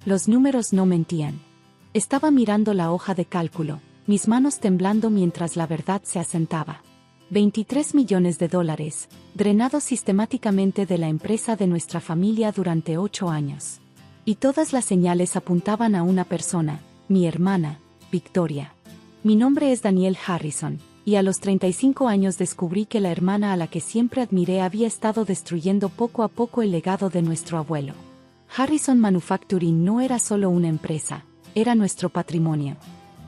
Los números no mentían. Estaba mirando la hoja de cálculo, mis manos temblando mientras la verdad se asentaba. 23 millones de dólares, drenados sistemáticamente de la empresa de nuestra familia durante 8 años. Y todas las señales apuntaban a una persona, mi hermana, Victoria. Mi nombre es Danielle Harrison, y a los 35 años descubrí que la hermana a la que siempre admiré había estado destruyendo poco a poco el legado de nuestro abuelo. Harrison Manufacturing no era solo una empresa, era nuestro patrimonio.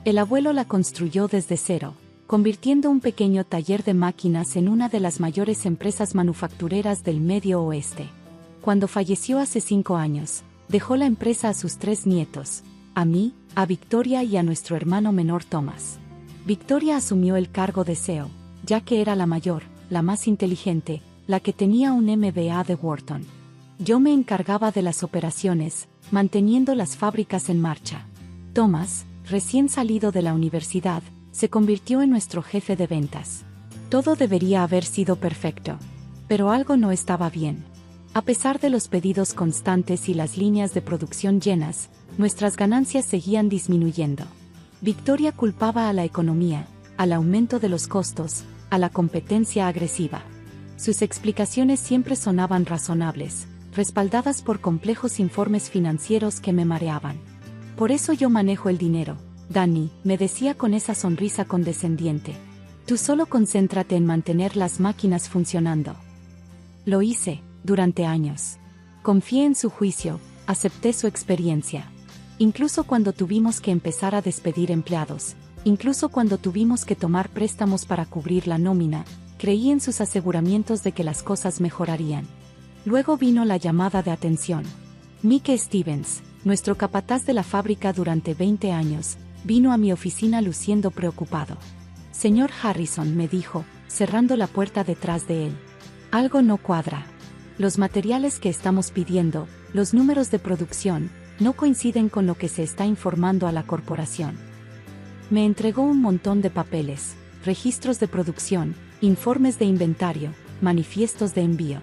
El abuelo la construyó desde cero, convirtiendo un pequeño taller de máquinas en una de las mayores empresas manufactureras del Medio Oeste. Cuando falleció hace 5 años, dejó la empresa a sus 3 nietos, a mí, a Victoria y a nuestro hermano menor Thomas. Victoria asumió el cargo de CEO, ya que era la mayor, la más inteligente, la que tenía un MBA de Wharton. Yo me encargaba de las operaciones, manteniendo las fábricas en marcha. Thomas, recién salido de la universidad, se convirtió en nuestro jefe de ventas. Todo debería haber sido perfecto. Pero algo no estaba bien. A pesar de los pedidos constantes y las líneas de producción llenas, nuestras ganancias seguían disminuyendo. Victoria culpaba a la economía, al aumento de los costos, a la competencia agresiva. Sus explicaciones siempre sonaban razonables, respaldadas por complejos informes financieros que me mareaban. Por eso yo manejo el dinero, Danny, me decía con esa sonrisa condescendiente. Tú solo concéntrate en mantener las máquinas funcionando. Lo hice, durante años. Confié en su juicio, acepté su experiencia. Incluso cuando tuvimos que empezar a despedir empleados, incluso cuando tuvimos que tomar préstamos para cubrir la nómina, creí en sus aseguramientos de que las cosas mejorarían. Luego vino la llamada de atención. Mike Stevens, nuestro capataz de la fábrica durante 20 años, vino a mi oficina luciendo preocupado. Señor Harrison, me dijo, cerrando la puerta detrás de él. Algo no cuadra. Los materiales que estamos pidiendo, los números de producción, no coinciden con lo que se está informando a la corporación. Me entregó un montón de papeles, registros de producción, informes de inventario, manifiestos de envío.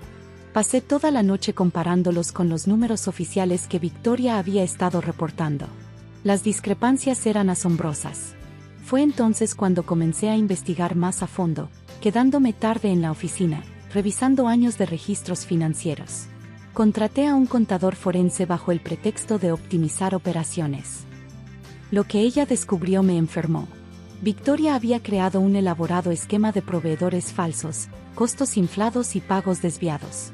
Pasé toda la noche comparándolos con los números oficiales que Victoria había estado reportando. Las discrepancias eran asombrosas. Fue entonces cuando comencé a investigar más a fondo, quedándome tarde en la oficina, revisando años de registros financieros. Contraté a un contador forense bajo el pretexto de optimizar operaciones. Lo que ella descubrió me enfermó. Victoria había creado un elaborado esquema de proveedores falsos, costos inflados y pagos desviados.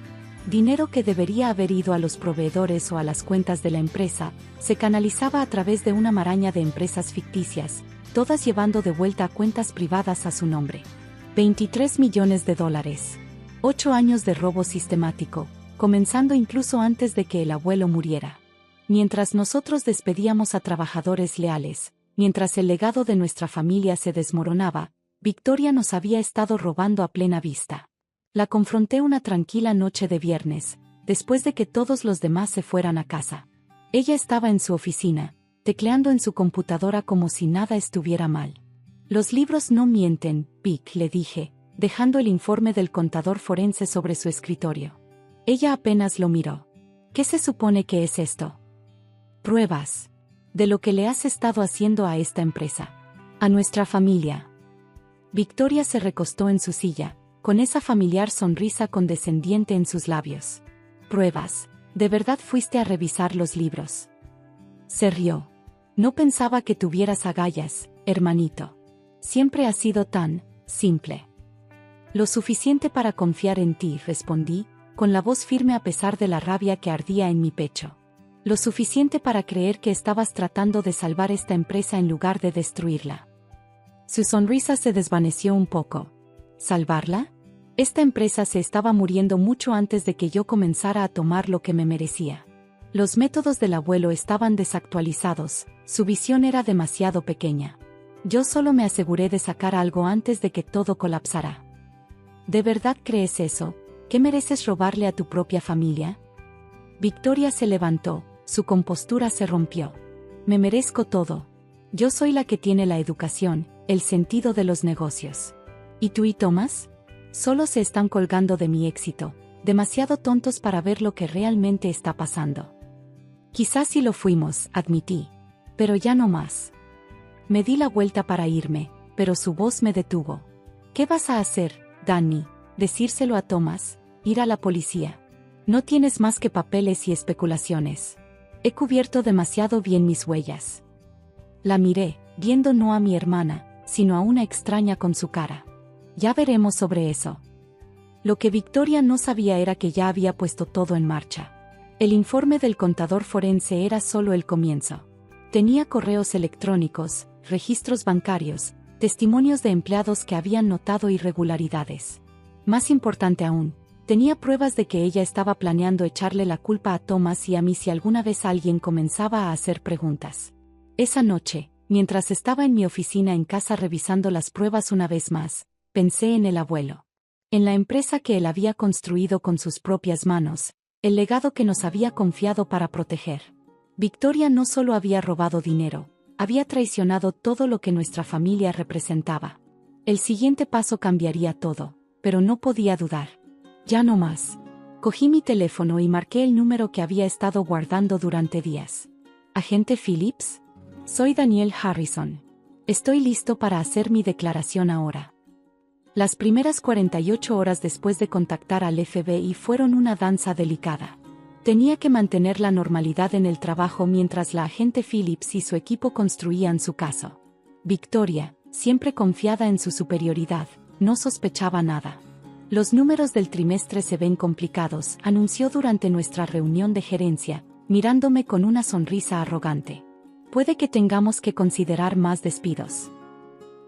Dinero que debería haber ido a los proveedores o a las cuentas de la empresa, se canalizaba a través de una maraña de empresas ficticias, todas llevando de vuelta a cuentas privadas a su nombre. 23 millones de dólares. 8 años de robo sistemático, comenzando incluso antes de que el abuelo muriera. Mientras nosotros despedíamos a trabajadores leales, mientras el legado de nuestra familia se desmoronaba, Victoria nos había estado robando a plena vista. La confronté una tranquila noche de viernes, después de que todos los demás se fueran a casa. Ella estaba en su oficina, tecleando en su computadora como si nada estuviera mal. Los libros no mienten, Vic, le dije, dejando el informe del contador forense sobre su escritorio. Ella apenas lo miró. ¿Qué se supone que es esto? Pruebas. De lo que le has estado haciendo a esta empresa. A nuestra familia. Victoria se recostó en su silla, con esa familiar sonrisa condescendiente en sus labios. Pruebas. ¿De verdad fuiste a revisar los libros? Se rió. No pensaba que tuvieras agallas, hermanito. Siempre has sido tan simple. Lo suficiente para confiar en ti, respondí, con la voz firme a pesar de la rabia que ardía en mi pecho. Lo suficiente para creer que estabas tratando de salvar esta empresa en lugar de destruirla. Su sonrisa se desvaneció un poco. ¿Salvarla? Esta empresa se estaba muriendo mucho antes de que yo comenzara a tomar lo que me merecía. Los métodos del abuelo estaban desactualizados, su visión era demasiado pequeña. Yo solo me aseguré de sacar algo antes de que todo colapsara. ¿De verdad crees eso? ¿Qué mereces robarle a tu propia familia? Victoria se levantó, su compostura se rompió. Me merezco todo. Yo soy la que tiene la educación, el sentido de los negocios. ¿Y tú y Thomas? Solo se están colgando de mi éxito, demasiado tontos para ver lo que realmente está pasando. Quizás sí lo fuimos, admití. Pero ya no más. Me di la vuelta para irme, pero su voz me detuvo. ¿Qué vas a hacer, Danny? ¿Decírselo a Thomas? ¿Ir a la policía? No tienes más que papeles y especulaciones. He cubierto demasiado bien mis huellas. La miré, viendo no a mi hermana, sino a una extraña con su cara. Ya veremos sobre eso. Lo que Victoria no sabía era que ya había puesto todo en marcha. El informe del contador forense era solo el comienzo. Tenía correos electrónicos, registros bancarios, testimonios de empleados que habían notado irregularidades. Más importante aún, tenía pruebas de que ella estaba planeando echarle la culpa a Thomas y a mí si alguna vez alguien comenzaba a hacer preguntas. Esa noche, mientras estaba en mi oficina en casa revisando las pruebas una vez más, pensé en el abuelo. En la empresa que él había construido con sus propias manos, el legado que nos había confiado para proteger. Victoria no solo había robado dinero, había traicionado todo lo que nuestra familia representaba. El siguiente paso cambiaría todo, pero no podía dudar. Ya no más. Cogí mi teléfono y marqué el número que había estado guardando durante días. ¿Agente Phillips? Soy Daniel Harrison. Estoy listo para hacer mi declaración ahora. Las primeras 48 horas después de contactar al FBI fueron una danza delicada. Tenía que mantener la normalidad en el trabajo mientras la agente Phillips y su equipo construían su caso. Victoria, siempre confiada en su superioridad, no sospechaba nada. Los números del trimestre se ven complicados, anunció durante nuestra reunión de gerencia, mirándome con una sonrisa arrogante. Puede que tengamos que considerar más despidos.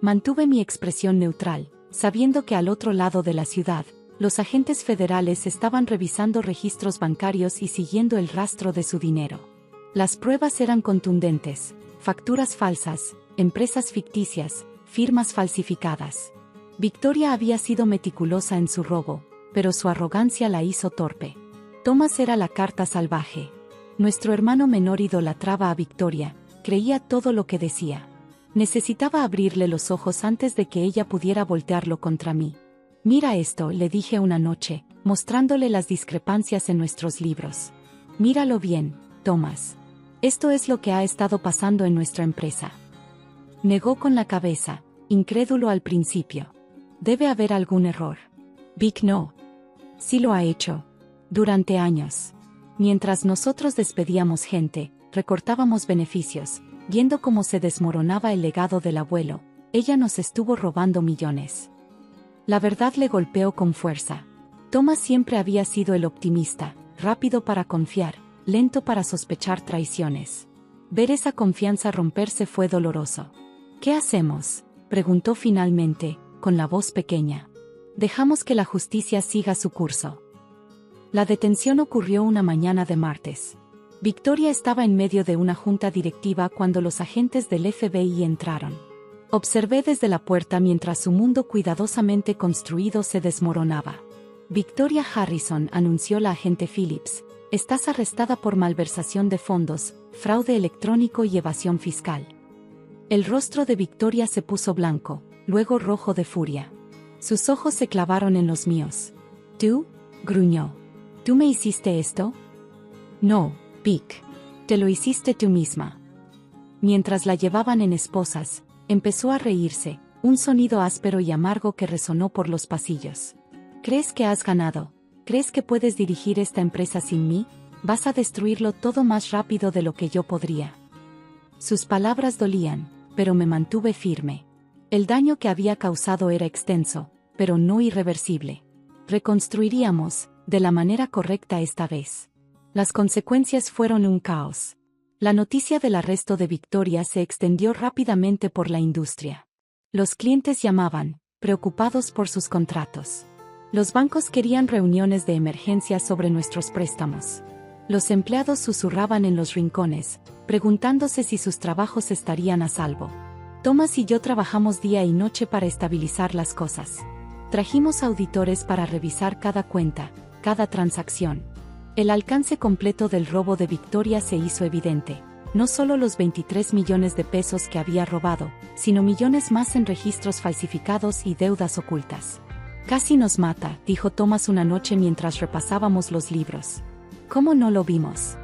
Mantuve mi expresión neutral, sabiendo que al otro lado de la ciudad, los agentes federales estaban revisando registros bancarios y siguiendo el rastro de su dinero. Las pruebas eran contundentes: facturas falsas, empresas ficticias, firmas falsificadas. Victoria había sido meticulosa en su robo, pero su arrogancia la hizo torpe. Thomas era la carta salvaje. Nuestro hermano menor idolatraba a Victoria, creía todo lo que decía. Necesitaba abrirle los ojos antes de que ella pudiera voltearlo contra mí. Mira esto, le dije una noche, mostrándole las discrepancias en nuestros libros. Míralo bien, Thomas. Esto es lo que ha estado pasando en nuestra empresa. Negó con la cabeza, incrédulo al principio. Debe haber algún error. Vic no. Sí lo ha hecho. Durante años. Mientras nosotros despedíamos gente, recortábamos beneficios, viendo cómo se desmoronaba el legado del abuelo, ella nos estuvo robando millones. La verdad le golpeó con fuerza. Thomas siempre había sido el optimista, rápido para confiar, lento para sospechar traiciones. Ver esa confianza romperse fue doloroso. ¿Qué hacemos?, preguntó finalmente, con la voz pequeña. Dejamos que la justicia siga su curso. La detención ocurrió una mañana de martes. Victoria estaba en medio de una junta directiva cuando los agentes del FBI entraron. Observé desde la puerta mientras su mundo cuidadosamente construido se desmoronaba. Victoria Harrison, anunció la agente Phillips, estás arrestada por malversación de fondos, fraude electrónico y evasión fiscal. El rostro de Victoria se puso blanco, luego rojo de furia. Sus ojos se clavaron en los míos. ¿Tú?, gruñó. ¿Tú me hiciste esto? No, Vic. Te lo hiciste tú misma. Mientras la llevaban en esposas, empezó a reírse, un sonido áspero y amargo que resonó por los pasillos. ¿Crees que has ganado? ¿Crees que puedes dirigir esta empresa sin mí? Vas a destruirlo todo más rápido de lo que yo podría. Sus palabras dolían, pero me mantuve firme. El daño que había causado era extenso, pero no irreversible. Reconstruiríamos, de la manera correcta esta vez. Las consecuencias fueron un caos. La noticia del arresto de Victoria se extendió rápidamente por la industria. Los clientes llamaban, preocupados por sus contratos. Los bancos querían reuniones de emergencia sobre nuestros préstamos. Los empleados susurraban en los rincones, preguntándose si sus trabajos estarían a salvo. Thomas y yo trabajamos día y noche para estabilizar las cosas. Trajimos auditores para revisar cada cuenta, cada transacción. El alcance completo del robo de Victoria se hizo evidente. No solo los 23 millones de pesos que había robado, sino millones más en registros falsificados y deudas ocultas. Casi nos mata, dijo Thomas una noche mientras repasábamos los libros. ¿Cómo no lo vimos?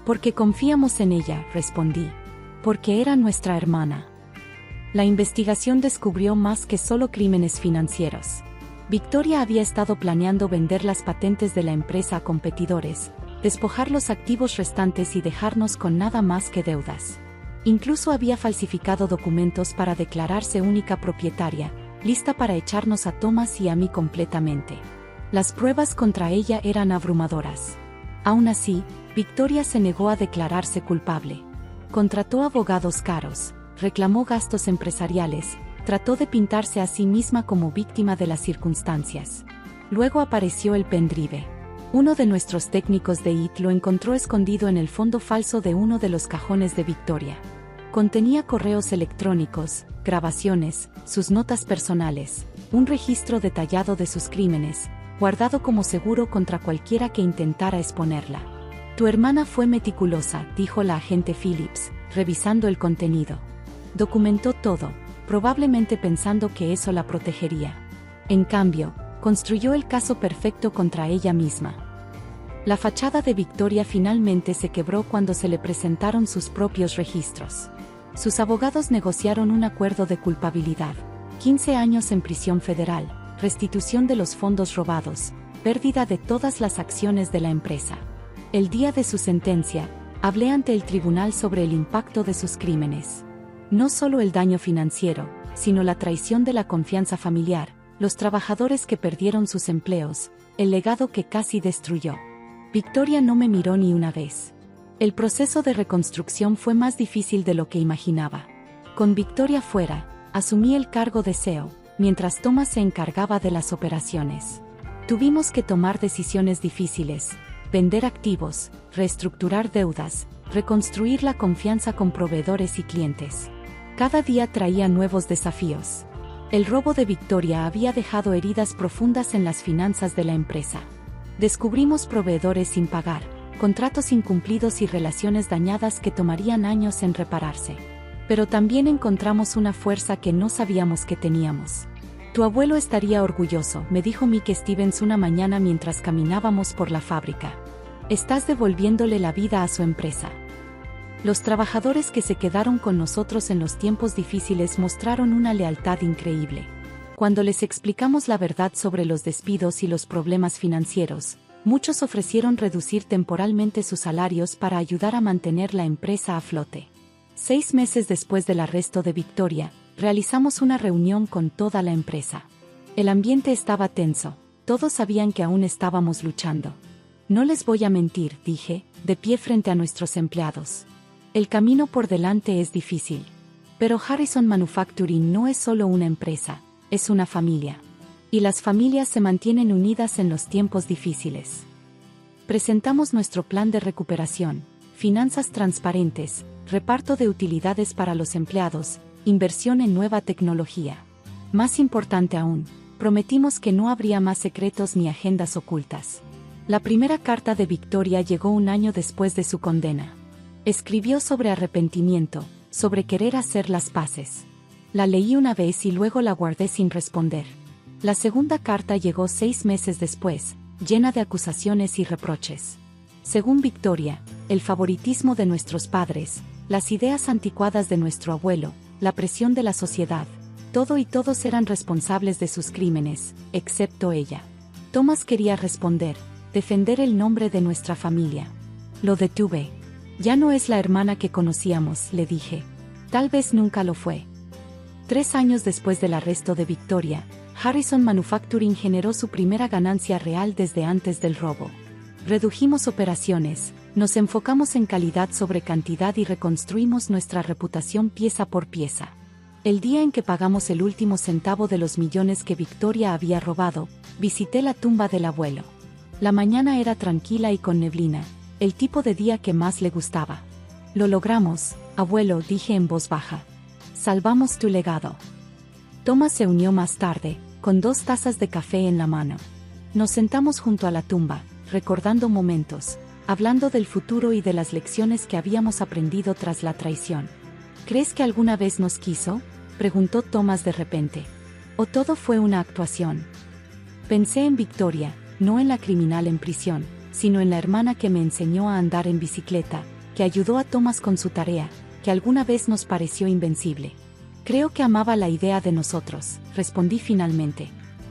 Porque confiamos en ella, respondí. Porque era nuestra hermana. La investigación descubrió más que solo crímenes financieros. Victoria había estado planeando vender las patentes de la empresa a competidores, despojar los activos restantes y dejarnos con nada más que deudas. Incluso había falsificado documentos para declararse única propietaria, lista para echarnos a Thomas y a mí completamente. Las pruebas contra ella eran abrumadoras. Aún así, Victoria se negó a declararse culpable. Contrató abogados caros, reclamó gastos empresariales, trató de pintarse a sí misma como víctima de las circunstancias. Luego apareció el pendrive. Uno de nuestros técnicos de IT lo encontró escondido en el fondo falso de uno de los cajones de Victoria. Contenía correos electrónicos, grabaciones, sus notas personales, un registro detallado de sus crímenes, guardado como seguro contra cualquiera que intentara exponerla. Tu hermana fue meticulosa, dijo la agente Phillips, revisando el contenido. Documentó todo, probablemente pensando que eso la protegería. En cambio, construyó el caso perfecto contra ella misma. La fachada de Victoria finalmente se quebró cuando se le presentaron sus propios registros. Sus abogados negociaron un acuerdo de culpabilidad, 15 años en prisión federal, restitución de los fondos robados, pérdida de todas las acciones de la empresa. El día de su sentencia, hablé ante el tribunal sobre el impacto de sus crímenes. No solo el daño financiero, sino la traición de la confianza familiar, los trabajadores que perdieron sus empleos, el legado que casi destruyó. Victoria no me miró ni una vez. El proceso de reconstrucción fue más difícil de lo que imaginaba. Con Victoria fuera, asumí el cargo de CEO, mientras Thomas se encargaba de las operaciones. Tuvimos que tomar decisiones difíciles, vender activos, reestructurar deudas, reconstruir la confianza con proveedores y clientes. Cada día traía nuevos desafíos. El robo de Victoria había dejado heridas profundas en las finanzas de la empresa. Descubrimos proveedores sin pagar, contratos incumplidos y relaciones dañadas que tomarían años en repararse. Pero también encontramos una fuerza que no sabíamos que teníamos. Tu abuelo estaría orgulloso, me dijo Mike Stevens una mañana mientras caminábamos por la fábrica. Estás devolviéndole la vida a su empresa. Los trabajadores que se quedaron con nosotros en los tiempos difíciles mostraron una lealtad increíble. Cuando les explicamos la verdad sobre los despidos y los problemas financieros, muchos ofrecieron reducir temporalmente sus salarios para ayudar a mantener la empresa a flote. 6 meses después del arresto de Victoria, realizamos una reunión con toda la empresa. El ambiente estaba tenso, todos sabían que aún estábamos luchando. No les voy a mentir, dije, de pie frente a nuestros empleados. El camino por delante es difícil. Pero Harrison Manufacturing no es solo una empresa, es una familia. Y las familias se mantienen unidas en los tiempos difíciles. Presentamos nuestro plan de recuperación, finanzas transparentes, reparto de utilidades para los empleados, inversión en nueva tecnología. Más importante aún, prometimos que no habría más secretos ni agendas ocultas. La primera carta de Victoria llegó un año después de su condena. Escribió sobre arrepentimiento, sobre querer hacer las paces. La leí una vez y luego la guardé sin responder. La segunda carta llegó 6 meses después, llena de acusaciones y reproches. Según Victoria, el favoritismo de nuestros padres, las ideas anticuadas de nuestro abuelo, la presión de la sociedad, todo y todos eran responsables de sus crímenes, excepto ella. Thomas quería responder, defender el nombre de nuestra familia. Lo detuve. Ya no es la hermana que conocíamos, le dije. Tal vez nunca lo fue. 3 años después del arresto de Victoria, Harrison Manufacturing generó su primera ganancia real desde antes del robo. Redujimos operaciones, nos enfocamos en calidad sobre cantidad y reconstruimos nuestra reputación pieza por pieza. El día en que pagamos el último centavo de los millones que Victoria había robado, visité la tumba del abuelo. La mañana era tranquila y con neblina, el tipo de día que más le gustaba. Lo logramos, abuelo, dije en voz baja. Salvamos tu legado. Thomas se unió más tarde, con 2 tazas de café en la mano. Nos sentamos junto a la tumba, recordando momentos, hablando del futuro y de las lecciones que habíamos aprendido tras la traición. ¿Crees que alguna vez nos quiso?, preguntó Thomas de repente. ¿O todo fue una actuación? Pensé en Victoria, no en la criminal en prisión, sino en la hermana que me enseñó a andar en bicicleta, que ayudó a Thomas con su tarea, que alguna vez nos pareció invencible. Creo que amaba la idea de nosotros, respondí finalmente.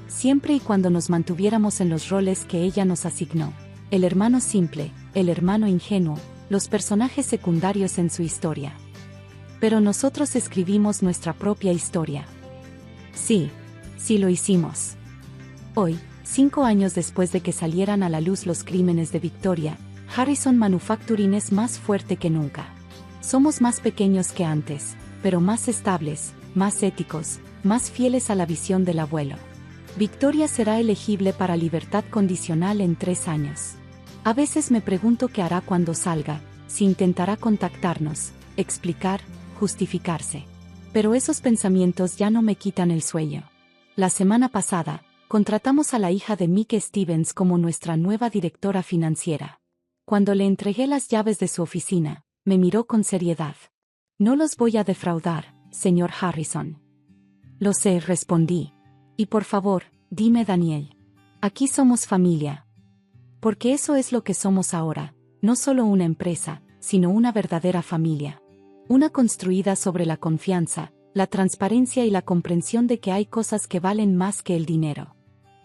Siempre y cuando nos mantuviéramos en los roles que ella nos asignó. El hermano simple, el hermano ingenuo, los personajes secundarios en su historia. Pero nosotros escribimos nuestra propia historia. Sí, sí lo hicimos. Hoy, 5 años después de que salieran a la luz los crímenes de Victoria, Harrison Manufacturing es más fuerte que nunca. Somos más pequeños que antes, pero más estables, más éticos, más fieles a la visión del abuelo. Victoria será elegible para libertad condicional en 3 años. A veces me pregunto qué hará cuando salga, si intentará contactarnos, explicar, justificarse. Pero esos pensamientos ya no me quitan el sueño. La semana pasada, contratamos a la hija de Mick Stevens como nuestra nueva directora financiera. Cuando le entregué las llaves de su oficina, me miró con seriedad. No los voy a defraudar, señor Harrison. Lo sé, respondí. Y por favor, dime Daniel. Aquí somos familia. Porque eso es lo que somos ahora, no solo una empresa, sino una verdadera familia. Una construida sobre la confianza, la transparencia y la comprensión de que hay cosas que valen más que el dinero.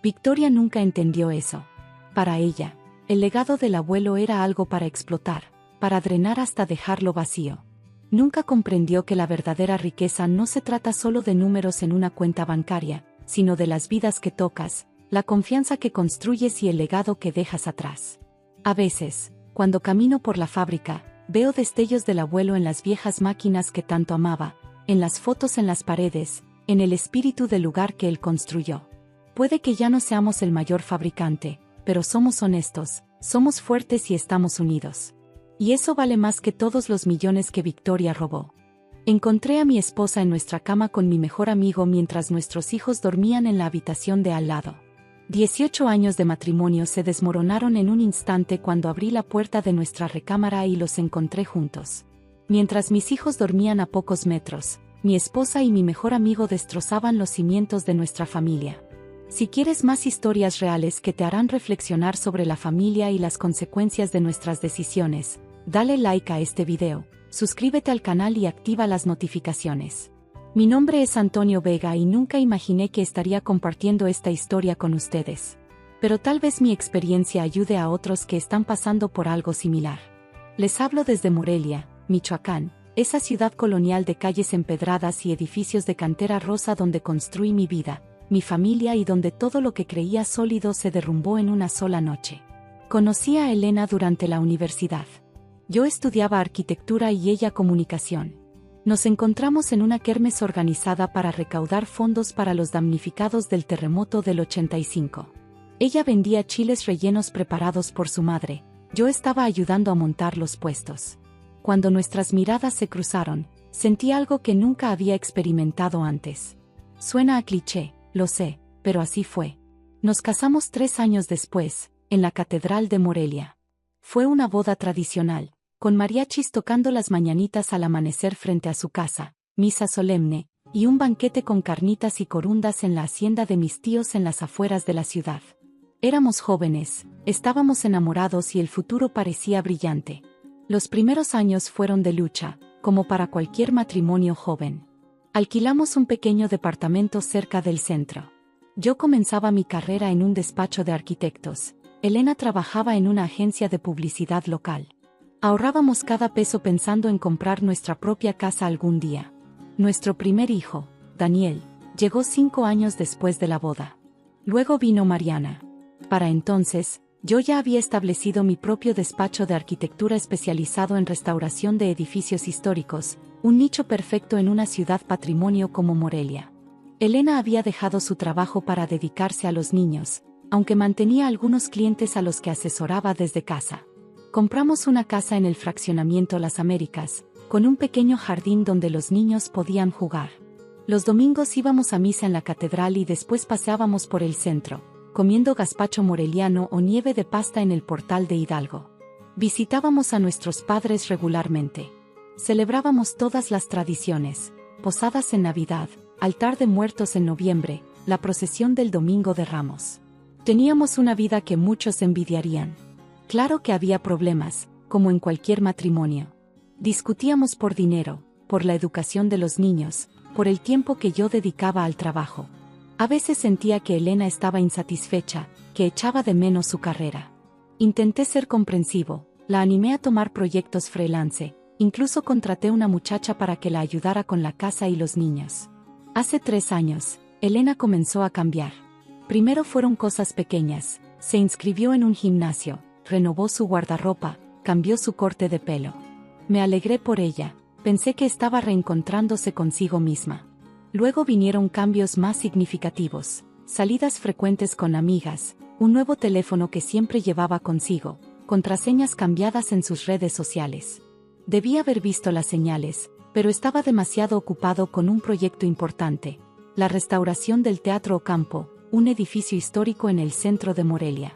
Victoria nunca entendió eso. Para ella, el legado del abuelo era algo para explotar, para drenar hasta dejarlo vacío. Nunca comprendió que la verdadera riqueza no se trata solo de números en una cuenta bancaria, sino de las vidas que tocas, la confianza que construyes y el legado que dejas atrás. A veces, cuando camino por la fábrica, veo destellos del abuelo en las viejas máquinas que tanto amaba, en las fotos en las paredes, en el espíritu del lugar que él construyó. Puede que ya no seamos el mayor fabricante, pero somos honestos, somos fuertes y estamos unidos. Y eso vale más que todos los millones que Victoria robó. Encontré a mi esposa en nuestra cama con mi mejor amigo mientras nuestros hijos dormían en la habitación de al lado. 18 años de matrimonio se desmoronaron en un instante cuando abrí la puerta de nuestra recámara y los encontré juntos. Mientras mis hijos dormían a pocos metros, mi esposa y mi mejor amigo destrozaban los cimientos de nuestra familia. Si quieres más historias reales que te harán reflexionar sobre la familia y las consecuencias de nuestras decisiones, dale like a este video, suscríbete al canal y activa las notificaciones. Mi nombre es Antonio Vega y nunca imaginé que estaría compartiendo esta historia con ustedes. Pero tal vez mi experiencia ayude a otros que están pasando por algo similar. Les hablo desde Morelia, Michoacán, esa ciudad colonial de calles empedradas y edificios de cantera rosa donde construí mi vida, mi familia y donde todo lo que creía sólido se derrumbó en una sola noche. Conocí a Elena durante la universidad. Yo estudiaba arquitectura y ella comunicación. Nos encontramos en una kermés organizada para recaudar fondos para los damnificados del terremoto del 85. Ella vendía chiles rellenos preparados por su madre, yo estaba ayudando a montar los puestos. Cuando nuestras miradas se cruzaron, sentí algo que nunca había experimentado antes. Suena a cliché, lo sé, pero así fue. Nos casamos 3 años después, en la Catedral de Morelia. Fue una boda tradicional, con mariachis tocando las mañanitas al amanecer frente a su casa, misa solemne, y un banquete con carnitas y corundas en la hacienda de mis tíos en las afueras de la ciudad. Éramos jóvenes, estábamos enamorados y el futuro parecía brillante. Los primeros años fueron de lucha, como para cualquier matrimonio joven. Alquilamos un pequeño departamento cerca del centro. Yo comenzaba mi carrera en un despacho de arquitectos. Elena trabajaba en una agencia de publicidad local. Ahorrábamos cada peso pensando en comprar nuestra propia casa algún día. Nuestro primer hijo, Daniel, llegó 5 años después de la boda. Luego vino Mariana. Para entonces, yo ya había establecido mi propio despacho de arquitectura especializado en restauración de edificios históricos, un nicho perfecto en una ciudad patrimonio como Morelia. Elena había dejado su trabajo para dedicarse a los niños, aunque mantenía algunos clientes a los que asesoraba desde casa. Compramos una casa en el fraccionamiento Las Américas, con un pequeño jardín donde los niños podían jugar. Los domingos íbamos a misa en la catedral y después paseábamos por el centro, comiendo gazpacho moreliano o nieve de pasta en el Portal de Hidalgo. Visitábamos a nuestros padres regularmente. Celebrábamos todas las tradiciones, posadas en Navidad, altar de muertos en noviembre, la procesión del Domingo de Ramos. Teníamos una vida que muchos envidiarían. Claro que había problemas, como en cualquier matrimonio. Discutíamos por dinero, por la educación de los niños, por el tiempo que yo dedicaba al trabajo. A veces sentía que Elena estaba insatisfecha, que echaba de menos su carrera. Intenté ser comprensivo, la animé a tomar proyectos freelance, incluso contraté una muchacha para que la ayudara con la casa y los niños. Hace 3 años, Elena comenzó a cambiar. Primero fueron cosas pequeñas, se inscribió en un gimnasio, renovó su guardarropa, cambió su corte de pelo. Me alegré por ella, pensé que estaba reencontrándose consigo misma. Luego vinieron cambios más significativos, salidas frecuentes con amigas, un nuevo teléfono que siempre llevaba consigo, contraseñas cambiadas en sus redes sociales. Debí haber visto las señales, pero estaba demasiado ocupado con un proyecto importante, la restauración del Teatro Ocampo, un edificio histórico en el centro de Morelia.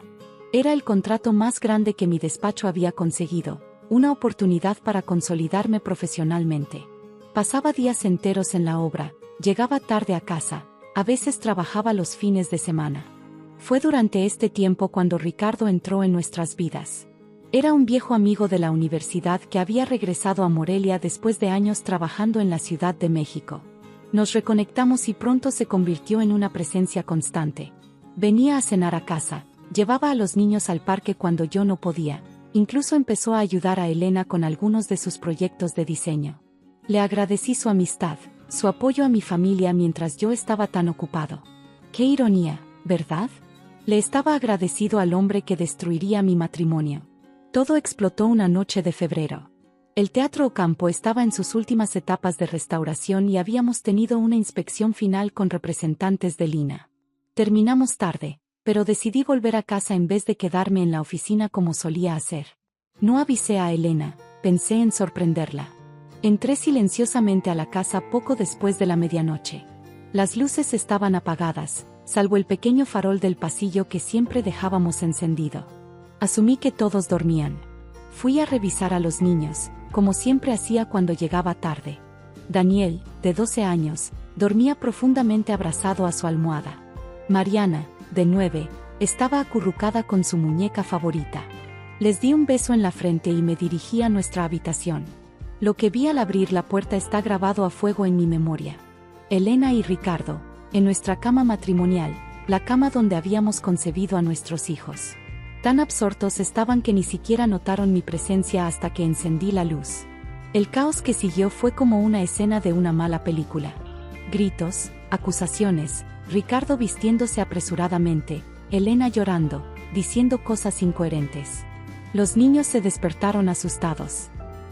Era el contrato más grande que mi despacho había conseguido, una oportunidad para consolidarme profesionalmente. Pasaba días enteros en la obra, llegaba tarde a casa, a veces trabajaba los fines de semana. Fue durante este tiempo cuando Ricardo entró en nuestras vidas. Era un viejo amigo de la universidad que había regresado a Morelia después de años trabajando en la Ciudad de México. Nos reconectamos y pronto se convirtió en una presencia constante. Venía a cenar a casa, llevaba a los niños al parque cuando yo no podía, incluso empezó a ayudar a Elena con algunos de sus proyectos de diseño. Le agradecí su amistad, su apoyo a mi familia mientras yo estaba tan ocupado. Qué ironía, ¿verdad? Le estaba agradecido al hombre que destruiría mi matrimonio. Todo explotó una noche de febrero. El Teatro Ocampo estaba en sus últimas etapas de restauración y habíamos tenido una inspección final con representantes de Lina. Terminamos tarde, pero decidí volver a casa en vez de quedarme en la oficina como solía hacer. No avisé a Elena, pensé en sorprenderla. Entré silenciosamente a la casa poco después de la medianoche. Las luces estaban apagadas, salvo el pequeño farol del pasillo que siempre dejábamos encendido. Asumí que todos dormían. Fui a revisar a los niños, como siempre hacía cuando llegaba tarde. Daniel, de 12 años, dormía profundamente abrazado a su almohada. Mariana, de 9, estaba acurrucada con su muñeca favorita. Les di un beso en la frente y me dirigí a nuestra habitación. Lo que vi al abrir la puerta está grabado a fuego en mi memoria. Elena y Ricardo, en nuestra cama matrimonial, la cama donde habíamos concebido a nuestros hijos. Tan absortos estaban que ni siquiera notaron mi presencia hasta que encendí la luz. El caos que siguió fue como una escena de una mala película. Gritos, acusaciones, Ricardo vistiéndose apresuradamente, Elena llorando, diciendo cosas incoherentes. Los niños se despertaron asustados.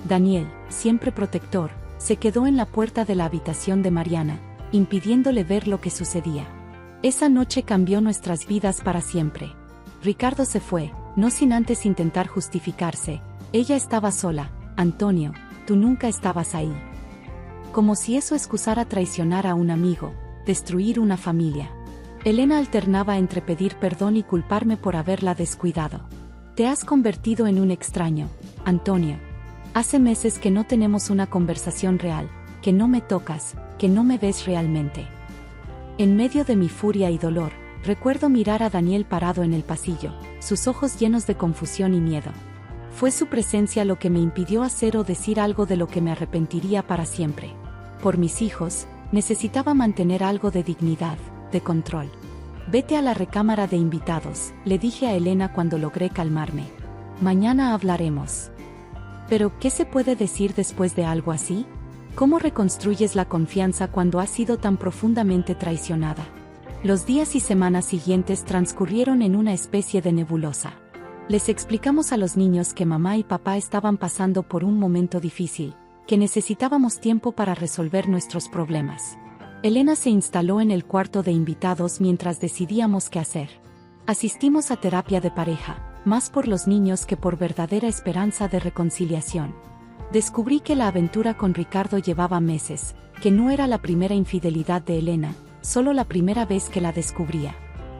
Daniel, siempre protector, se quedó en la puerta de la habitación de Mariana, impidiéndole ver lo que sucedía. Esa noche cambió nuestras vidas para siempre. Ricardo se fue, no sin antes intentar justificarse. Ella estaba sola, Antonio, tú nunca estabas ahí. Como si eso excusara traicionar a un amigo, destruir una familia. Elena alternaba entre pedir perdón y culparme por haberla descuidado. Te has convertido en un extraño, Antonio. Hace meses que no tenemos una conversación real, que no me tocas, que no me ves realmente. En medio de mi furia y dolor, recuerdo mirar a Daniel parado en el pasillo, sus ojos llenos de confusión y miedo. Fue su presencia lo que me impidió hacer o decir algo de lo que me arrepentiría para siempre. Por mis hijos, necesitaba mantener algo de dignidad, de control. Vete a la recámara de invitados, le dije a Elena cuando logré calmarme. Mañana hablaremos. Pero, ¿qué se puede decir después de algo así? ¿Cómo reconstruyes la confianza cuando has sido tan profundamente traicionada? Los días y semanas siguientes transcurrieron en una especie de nebulosa. Les explicamos a los niños que mamá y papá estaban pasando por un momento difícil, que necesitábamos tiempo para resolver nuestros problemas. Elena se instaló en el cuarto de invitados mientras decidíamos qué hacer. Asistimos a terapia de pareja, más por los niños que por verdadera esperanza de reconciliación. Descubrí que la aventura con Ricardo llevaba meses, que no era la primera infidelidad de Elena, solo la primera vez que la descubría.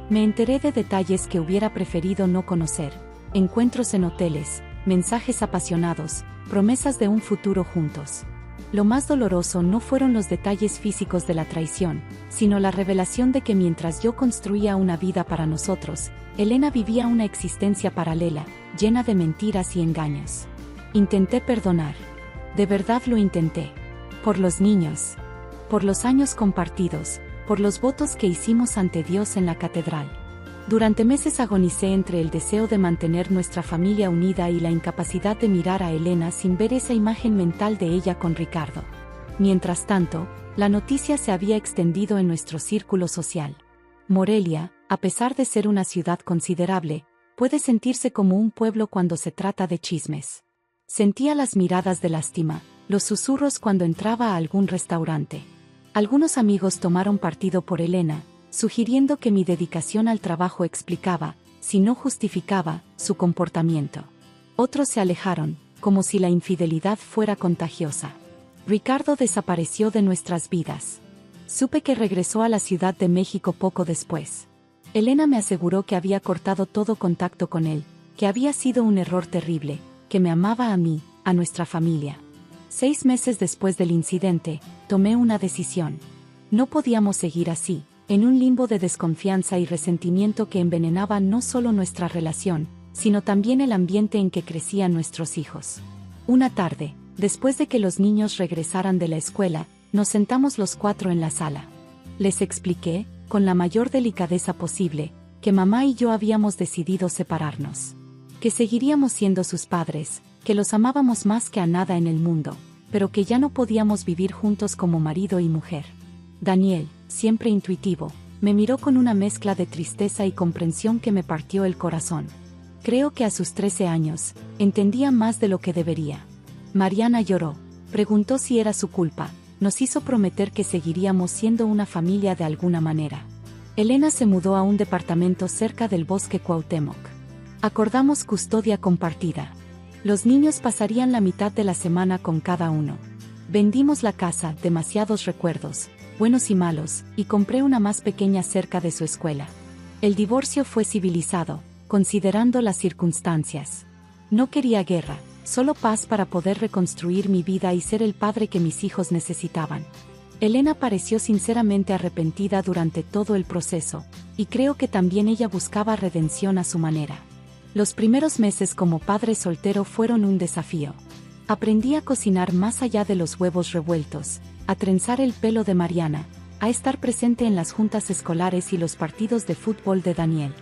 Me enteré de detalles que hubiera preferido no conocer: encuentros en hoteles, mensajes apasionados, promesas de un futuro juntos. Lo más doloroso no fueron los detalles físicos de la traición, sino la revelación de que mientras yo construía una vida para nosotros, Elena vivía una existencia paralela, llena de mentiras y engaños. Intenté perdonar. De verdad lo intenté. Por los niños. Por los años compartidos, por los votos que hicimos ante Dios en la catedral. Durante meses agonicé entre el deseo de mantener nuestra familia unida y la incapacidad de mirar a Elena sin ver esa imagen mental de ella con Ricardo. Mientras tanto, la noticia se había extendido en nuestro círculo social. Morelia, a pesar de ser una ciudad considerable, puede sentirse como un pueblo cuando se trata de chismes. Sentía las miradas de lástima, los susurros cuando entraba a algún restaurante. Algunos amigos tomaron partido por Elena, sugiriendo que mi dedicación al trabajo explicaba, si no justificaba, su comportamiento. Otros se alejaron, como si la infidelidad fuera contagiosa. Ricardo desapareció de nuestras vidas. Supe que regresó a la Ciudad de México poco después. Elena me aseguró que había cortado todo contacto con él, que había sido un error terrible, que me amaba a mí, a nuestra familia. 6 meses después del incidente, tomé una decisión. No podíamos seguir así, en un limbo de desconfianza y resentimiento que envenenaba no solo nuestra relación, sino también el ambiente en que crecían nuestros hijos. Una tarde, después de que los niños regresaran de la escuela, nos sentamos los 4 en la sala. Les expliqué, con la mayor delicadeza posible, que mamá y yo habíamos decidido separarnos. Que seguiríamos siendo sus padres, que los amábamos más que a nada en el mundo, pero que ya no podíamos vivir juntos como marido y mujer. Daniel, siempre intuitivo, me miró con una mezcla de tristeza y comprensión que me partió el corazón. Creo que a sus 13 años, entendía más de lo que debería. Mariana lloró, preguntó si era su culpa, nos hizo prometer que seguiríamos siendo una familia de alguna manera. Elena se mudó a un departamento cerca del Bosque Cuauhtémoc. Acordamos custodia compartida. Los niños pasarían la mitad de la semana con cada uno. Vendimos la casa, demasiados recuerdos, buenos y malos, y compré una más pequeña cerca de su escuela. El divorcio fue civilizado, considerando las circunstancias. No quería guerra, solo paz para poder reconstruir mi vida y ser el padre que mis hijos necesitaban. Elena pareció sinceramente arrepentida durante todo el proceso, y creo que también ella buscaba redención a su manera. Los primeros meses como padre soltero fueron un desafío. Aprendí a cocinar más allá de los huevos revueltos, a trenzar el pelo de Mariana, a estar presente en las juntas escolares y los partidos de fútbol de Daniel.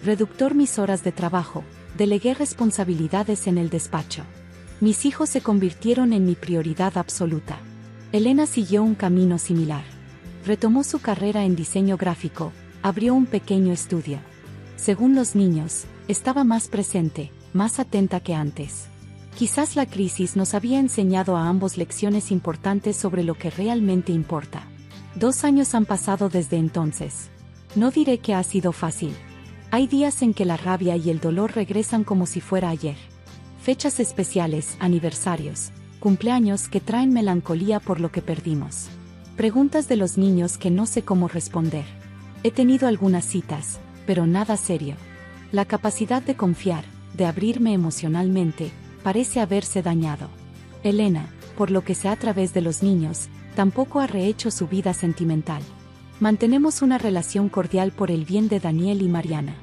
Reductor mis horas de trabajo, delegué responsabilidades en el despacho. Mis hijos se convirtieron en mi prioridad absoluta. Elena siguió un camino similar. Retomó su carrera en diseño gráfico, abrió un pequeño estudio. Según los niños, estaba más presente, más atenta que antes. Quizás la crisis nos había enseñado a ambos lecciones importantes sobre lo que realmente importa. 2 años han pasado desde entonces. No diré que ha sido fácil. Hay días en que la rabia y el dolor regresan como si fuera ayer. Fechas especiales, aniversarios, cumpleaños que traen melancolía por lo que perdimos. Preguntas de los niños que no sé cómo responder. He tenido algunas citas, pero nada serio. La capacidad de confiar, de abrirme emocionalmente, parece haberse dañado. Elena, por lo que sé a través de los niños, tampoco ha rehecho su vida sentimental. Mantenemos una relación cordial por el bien de Daniel y Mariana.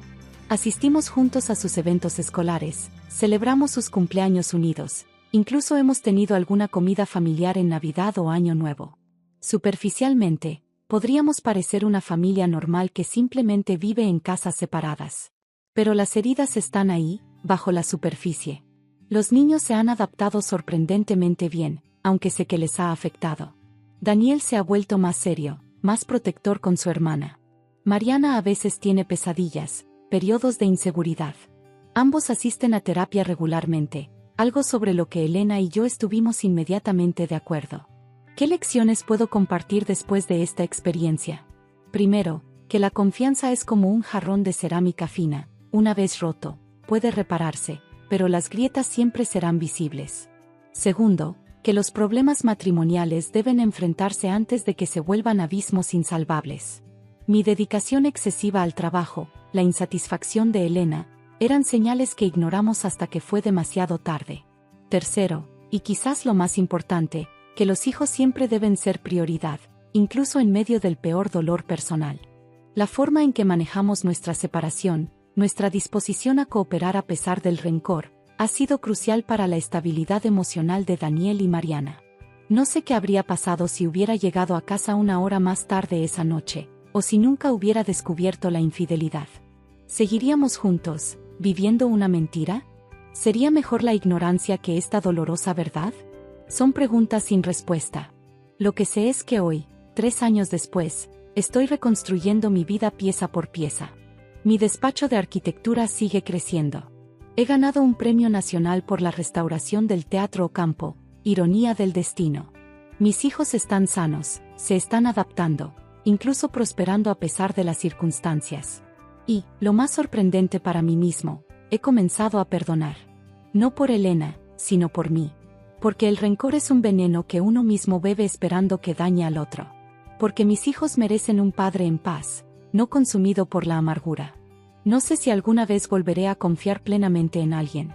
Asistimos juntos a sus eventos escolares, celebramos sus cumpleaños unidos, incluso hemos tenido alguna comida familiar en Navidad o Año Nuevo. Superficialmente, podríamos parecer una familia normal que simplemente vive en casas separadas. Pero las heridas están ahí, bajo la superficie. Los niños se han adaptado sorprendentemente bien, aunque sé que les ha afectado. Daniel se ha vuelto más serio, más protector con su hermana. Mariana a veces tiene pesadillas, periodos de inseguridad. Ambos asisten a terapia regularmente, algo sobre lo que Elena y yo estuvimos inmediatamente de acuerdo. ¿Qué lecciones puedo compartir después de esta experiencia? Primero, que la confianza es como un jarrón de cerámica fina. Una vez roto, puede repararse, pero las grietas siempre serán visibles. Segundo, que los problemas matrimoniales deben enfrentarse antes de que se vuelvan abismos insalvables. Mi dedicación excesiva al trabajo, la insatisfacción de Elena, eran señales que ignoramos hasta que fue demasiado tarde. Tercero, y quizás lo más importante, que los hijos siempre deben ser prioridad, incluso en medio del peor dolor personal. La forma en que manejamos nuestra separación, nuestra disposición a cooperar a pesar del rencor, ha sido crucial para la estabilidad emocional de Daniel y Mariana. No sé qué habría pasado si hubiera llegado a casa una hora más tarde esa noche, o si nunca hubiera descubierto la infidelidad. ¿Seguiríamos juntos, viviendo una mentira? ¿Sería mejor la ignorancia que esta dolorosa verdad? Son preguntas sin respuesta. Lo que sé es que hoy, 3 años después, estoy reconstruyendo mi vida pieza por pieza. Mi despacho de arquitectura sigue creciendo. He ganado un premio nacional por la restauración del Teatro Ocampo, ironía del destino. Mis hijos están sanos, se están adaptando, incluso prosperando a pesar de las circunstancias. Y, lo más sorprendente para mí mismo, he comenzado a perdonar. No por Elena, sino por mí. Porque el rencor es un veneno que uno mismo bebe esperando que dañe al otro. Porque mis hijos merecen un padre en paz, no consumido por la amargura. No sé si alguna vez volveré a confiar plenamente en alguien.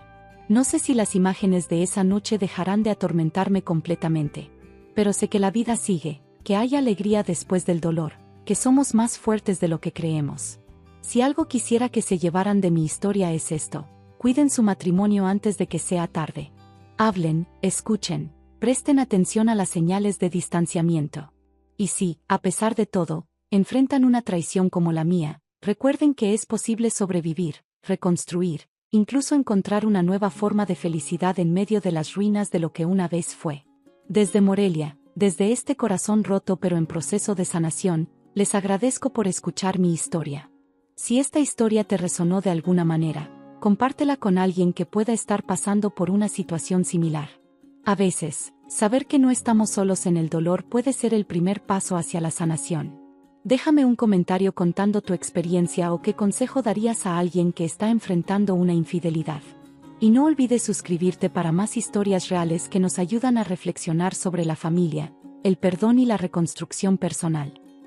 No sé si las imágenes de esa noche dejarán de atormentarme completamente. Pero sé que la vida sigue, que hay alegría después del dolor, que somos más fuertes de lo que creemos. Si algo quisiera que se llevaran de mi historia es esto: cuiden su matrimonio antes de que sea tarde. Hablen, escuchen, presten atención a las señales de distanciamiento. Y si, a pesar de todo, enfrentan una traición como la mía, recuerden que es posible sobrevivir, reconstruir, incluso encontrar una nueva forma de felicidad en medio de las ruinas de lo que una vez fue. Desde Morelia, desde este corazón roto pero en proceso de sanación, les agradezco por escuchar mi historia. Si esta historia te resonó de alguna manera, compártela con alguien que pueda estar pasando por una situación similar. A veces, saber que no estamos solos en el dolor puede ser el primer paso hacia la sanación. Déjame un comentario contando tu experiencia o qué consejo darías a alguien que está enfrentando una infidelidad. Y no olvides suscribirte para más historias reales que nos ayudan a reflexionar sobre la familia, el perdón y la reconstrucción personal.